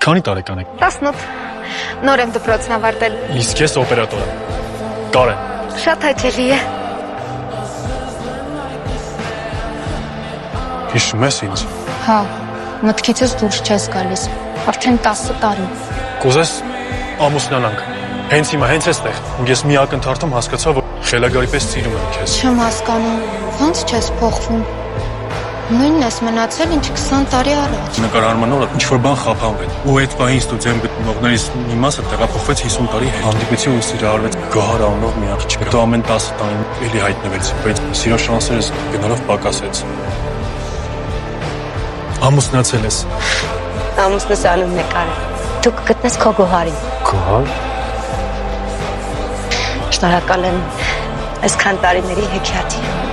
Քանի տարեկան եք։ 18 նոր եմ դպրոցն ավարտել։ Իսկ ես օպերատոր եմ։ Կարեն։ Շատ հաճելի է։ Հիշում ես ինձ։ Հա, մտքիցս դուրս չես գալիս։ Արդեն 10 տարի։ Կուզես ամուսնանանք։ Հենց հիմա, հենց այստեղ։ Ես մի ակնթարթում հասկացա, որ խելագարի պես սիրում եմ քեզ։ Չեմ հասկանում, ո՞նց չես փոխվում։ Նույնն ես մնացել, ինչ 20 տարի առաջ։ Նկարահանման օրը ինչ-որ բան խափանվեց։ Ու այդ պահին ստուդիայում գտնողներից մի մասը տեղափոխվեց 50 տարի հետ։ Հանդիպություն սիրահարվեց Գոհար անունով մի աղջիկ։ Հետո ամեն 10 տարին էլի հայտնվեց, բայց սիրո շանսերս գնալով պակասեց։ Ամուսնացել ես։ Ամուսնուս անունն է Կարեն։ Դու կգտնես քո Գոհարին։ Գոհար։ Շնորհակալ եմ այսքան տարիների հեքիաթի։